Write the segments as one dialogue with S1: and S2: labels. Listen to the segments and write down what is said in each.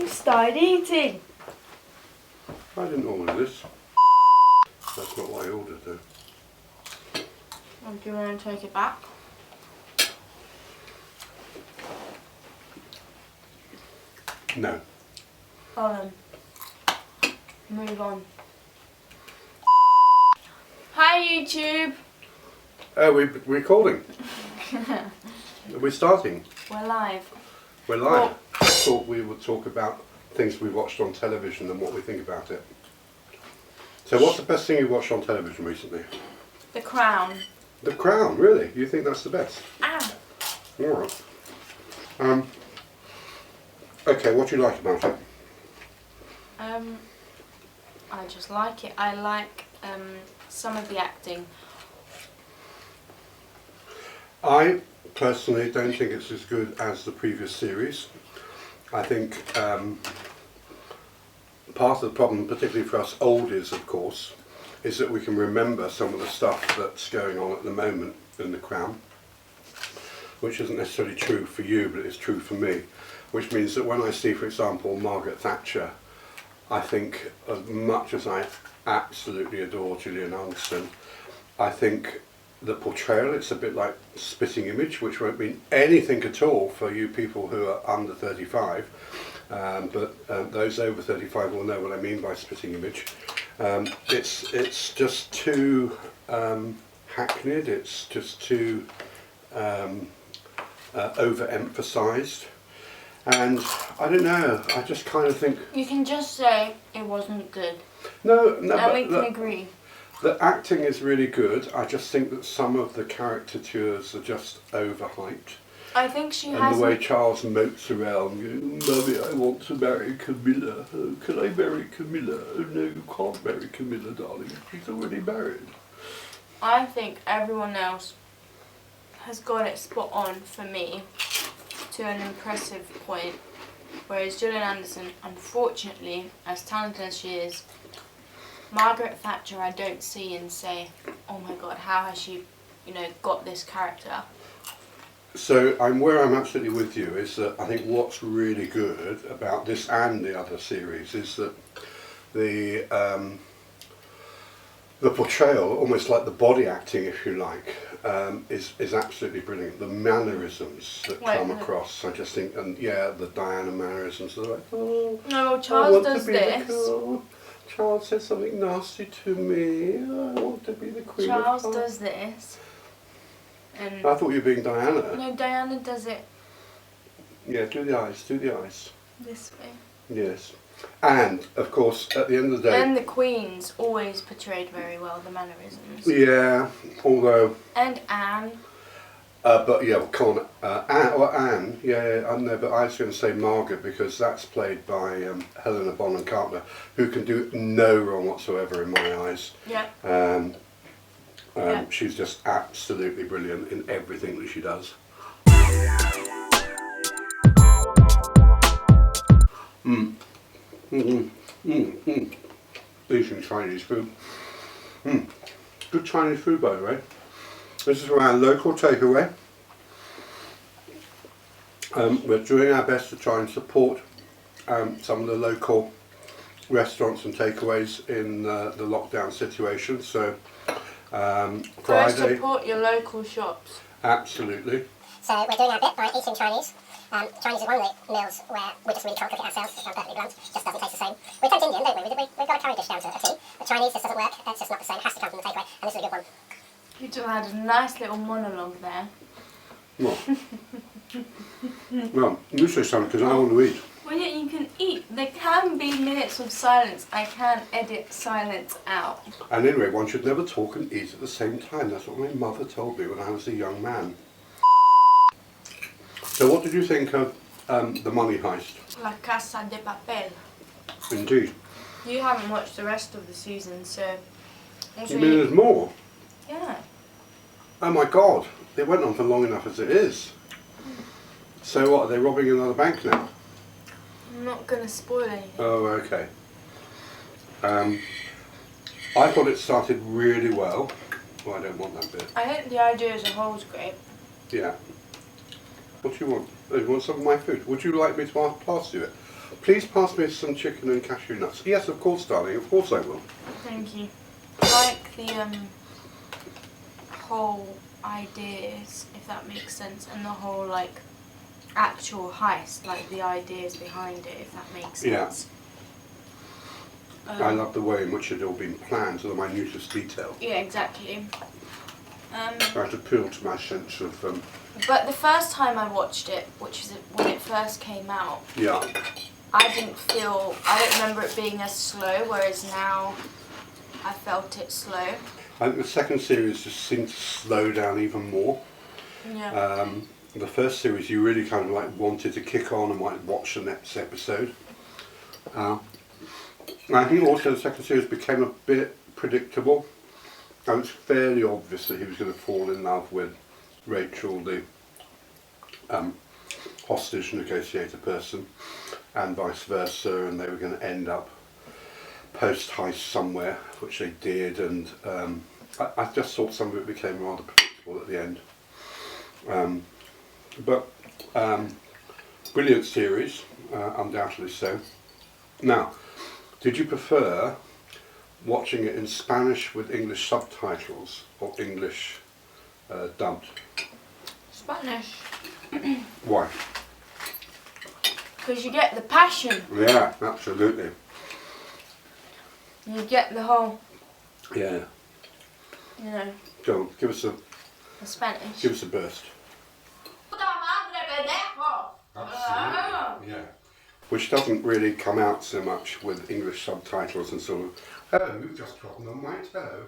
S1: You started eating.
S2: I didn't order this. That's not what I ordered though.
S1: Oh, do you want to take it back?
S2: No.
S1: Oh, then. Move on. Hi, YouTube.
S2: Oh, we're recording. We're starting.
S1: We're live.
S2: We're live. I thought we would talk about things we watched on television and what we think about it. So what's the best thing you watched on television recently?
S1: The Crown.
S2: The Crown, really? You think that's the best?
S1: Ah.
S2: Alright. Okay, what do you like about it?
S1: I just like it. I like some of the acting.
S2: I personally don't think it's as good as the previous series. I think part of the problem, particularly for us oldies of course, is that we can remember some of the stuff that's going on at the moment in The Crown, which isn't necessarily true for you, but it's true for me. Which means that when I see, for example, Margaret Thatcher, I think, as much as I absolutely adore Gillian Anderson, I think the portrayal, it's a bit like Spitting Image, which won't mean anything at all for you people who are under 35, but those over 35 will know what I mean by Spitting Image. It's just too hackneyed, it's just too overemphasised, and I don't know, I just kind of think...
S1: You can just say it wasn't good.
S2: No,
S1: And
S2: but
S1: we can agree.
S2: the acting is really good. I just think that some of the caricatures are just overhyped.
S1: I think she
S2: And
S1: has.
S2: the way Charles moats around, Mummy, I want to marry Camilla. Oh, can I marry Camilla? Oh no, you can't marry Camilla, darling. She's already married.
S1: I think everyone else has got it spot on for me to an impressive point. Whereas Gillian Anderson, unfortunately, as talented as she is, Margaret Thatcher I don't see and say, oh my god, how has she, got this character?
S2: So where I'm absolutely with you is that I think what's really good about this and the other series is that the portrayal, almost like the body acting if you like, is absolutely brilliant. The mannerisms that come across, I just think, and yeah, the Diana mannerisms, they're like, oh,
S1: no, Charles does this.
S2: Charles said something nasty to me, I want to be the queen
S1: Charles
S2: of
S1: does this. And
S2: I thought you were being Diana.
S1: no, Diana does it
S2: Yeah, do the eyes,
S1: this way.
S2: Yes. And, of course, at the end of the day...
S1: And the Queen's always portrayed very well, the mannerisms.
S2: Yeah, although...
S1: And Anne.
S2: But yeah, come on, Anne, yeah, I know, but I was going to say Margaret because that's played by Helena Bonham Carter, who can do no wrong whatsoever in my eyes.
S1: Yeah.
S2: She's just absolutely brilliant in everything that she does. Eating Chinese food. Good Chinese food, by the way. This is from our local takeaway. We're doing our best to try and support some of the local restaurants and takeaways in the lockdown situation. So Friday.
S1: Go support your local shops.
S2: Absolutely.
S3: So we're doing our bit by eating Chinese. Chinese is one of the meals where we just really can't cook it ourselves, if I'm perfectly blunt. Just doesn't taste the same. We attempt Indian, don't we? We've got a curry dish down to a T. But Chinese, this doesn't work. It's just not the same. It has to come from the takeaway. And this is a good one.
S1: You two had a nice little monologue there.
S2: Well, well, you say something because I want to eat.
S1: Well, yeah, you can eat. There can be minutes of silence. I can edit silence out.
S2: And anyway, one should never talk and eat at the same time. That's what my mother told me when I was a young man. So what did you think of the Money Heist?
S1: La Casa de Papel.
S2: Indeed.
S1: You haven't watched the rest of the season, so...
S2: You mean there's more?
S1: Yeah.
S2: Oh my god, it went on for long enough as it is. So what, are they robbing another bank now?
S1: I'm not going to spoil anything.
S2: Oh, okay. I thought it started really well. Well, I don't want that bit.
S1: I think the idea as a whole is great.
S2: Yeah. What do you want? Oh, you want some of my food? Would you like me to pass you it? Please pass me some chicken and cashew nuts. Yes, of course, darling. Of course I will.
S1: Thank you. I like the whole ideas, if that makes sense, and the whole like actual heist, like the ideas behind it, if that makes sense.
S2: I love the way in which it had all been planned to the minutest detail.
S1: Yeah, exactly.
S2: That appealed to my sense of...
S1: But the first time I watched it, which is when it first came out,
S2: yeah.
S1: I don't remember it being as slow, whereas now I felt it slow.
S2: I think the second series just seemed to slow down even more.
S1: Yeah.
S2: The first series you really kind of like wanted to kick on and might watch the next episode. I think also the second series became a bit predictable. And it's fairly obvious that he was going to fall in love with Rachel, the hostage negotiator person, and vice versa, and they were going to end up post-heist somewhere, which they did, and I just thought some of it became rather predictable at the end. But brilliant series, undoubtedly so. Now, did you prefer watching it in Spanish with English subtitles or English dubbed?
S1: Spanish.
S2: Why?
S1: Because you get the passion.
S2: Yeah, absolutely.
S1: You get the whole,
S2: Yeah.
S1: you know,
S2: Go on, give us a
S1: Spanish.
S2: give us a burst. Yeah. Which doesn't really come out so much with English subtitles and sort of, oh, you've just gotten on my toe.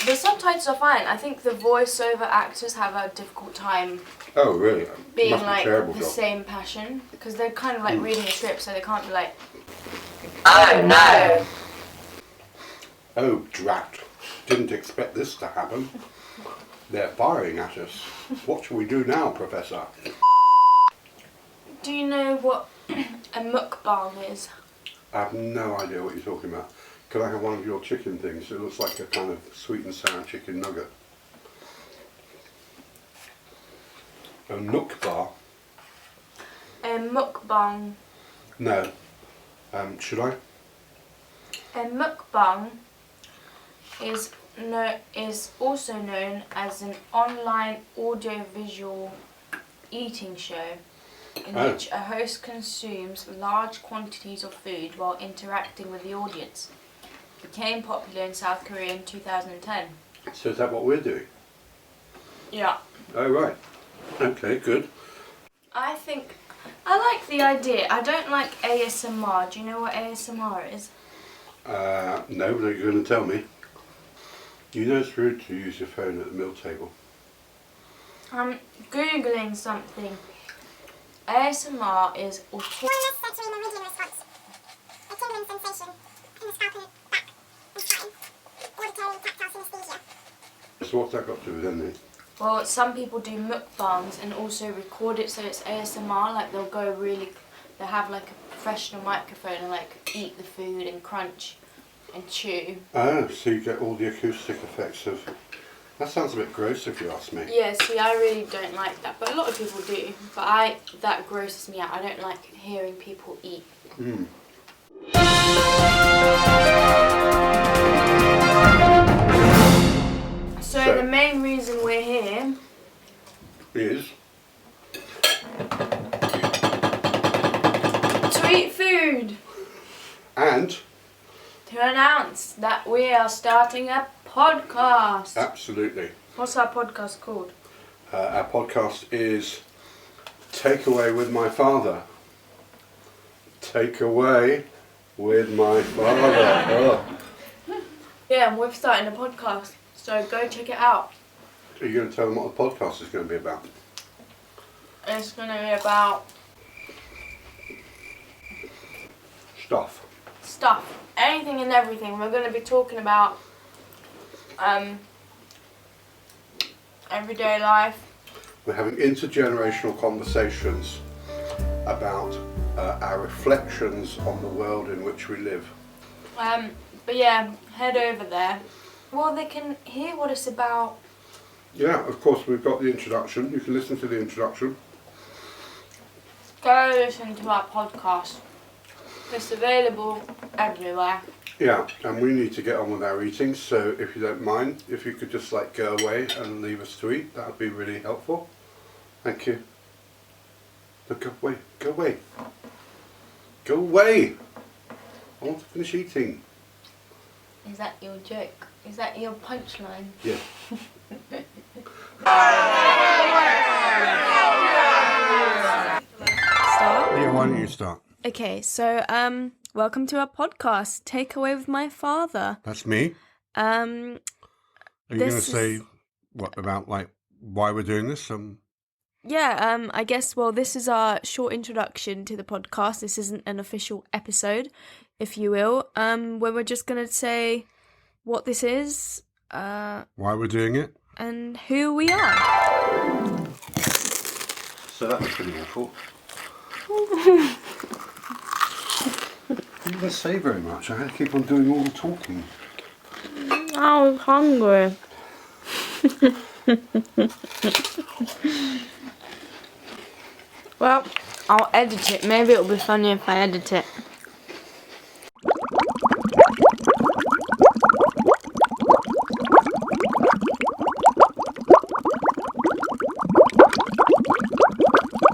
S1: The subtitles are fine. I think the voiceover actors have a difficult time
S2: Oh, really?
S1: being
S2: Must be a
S1: like
S2: terrible
S1: the
S2: job.
S1: same passion, because they're kind of like reading a script, so they can't be like,
S4: Oh no!
S2: Oh, drat. Didn't expect this to happen. They're firing at us. What shall we do now, Professor?
S1: do you know what a mukbang is?
S2: I have no idea what you're talking about. Could I have one of your chicken things? It looks like a kind of sweet and sour chicken nugget. A nook bar?
S1: A mukbang.
S2: No. Should I?
S1: A mukbang is also known as an online audiovisual eating show in which a host consumes large quantities of food while interacting with the audience. It became popular in South Korea in 2010.
S2: So is that what we're doing?
S1: Yeah.
S2: Oh, right. Okay, good.
S1: I like the idea. I don't like ASMR. Do you know what ASMR is?
S2: No, but you're going to tell me. You know it's rude to use your phone at the meal table.
S1: I'm Googling something. ASMR is
S3: Sensory meridian response. A tingling sensation in the scalp and back and spine. Auditory tactile synesthesia.
S2: So what's that got to do with anything?
S1: well, some people do mukbangs and also record it, so it's ASMR. Like they'll have like a professional microphone and like eat the food and crunch and chew.
S2: Oh, so you get all the acoustic effects of... That sounds a bit gross if you ask me.
S1: Yeah, see, I really don't like that, but a lot of people do. But that grosses me out. I don't like hearing people eat.
S2: Mm.
S1: So the main reason we're here
S2: Is?
S1: to eat food.
S2: And?
S1: To announce that we are starting a podcast.
S2: Absolutely.
S1: What's our podcast called?
S2: Our podcast is Takeaway with My Father. Takeaway with My Father. Oh.
S1: Yeah, and we're starting a podcast, so go check it out.
S2: Are you going to tell them what the podcast is going to be about?
S1: It's going to be about stuff, anything and everything. We're going to be talking about everyday life.
S2: We're having intergenerational conversations about our reflections on the world in which we live.
S1: But yeah, head over there. Well, they can hear what it's about.
S2: Yeah, of course, we've got the introduction. You can listen to the introduction.
S1: Go listen to our podcast. It's available everywhere.
S2: Yeah, and we need to get on with our eating, so if you don't mind, if you could just like go away and leave us to eat, that would be really helpful. Thank you. No, go away, go away. Go away! I want to finish eating.
S1: Is that your joke? Is that your punchline?
S2: Yeah.
S5: Start?
S2: Yeah, why don't you start?
S5: Okay, so welcome to our podcast, Takeaway with My Father.
S2: That's me. Are you going to say what about like why we're doing this?
S5: Yeah, I guess, well, this is our short introduction to the podcast. This isn't an official episode, if you will, where we're just going to say what this is,
S2: Why we're doing it?
S5: and who we are.
S2: So that was pretty awful. I didn't say very much. I had to keep on doing all the talking.
S1: I was hungry. Well, I'll edit it. Maybe it'll be funny if I edit it.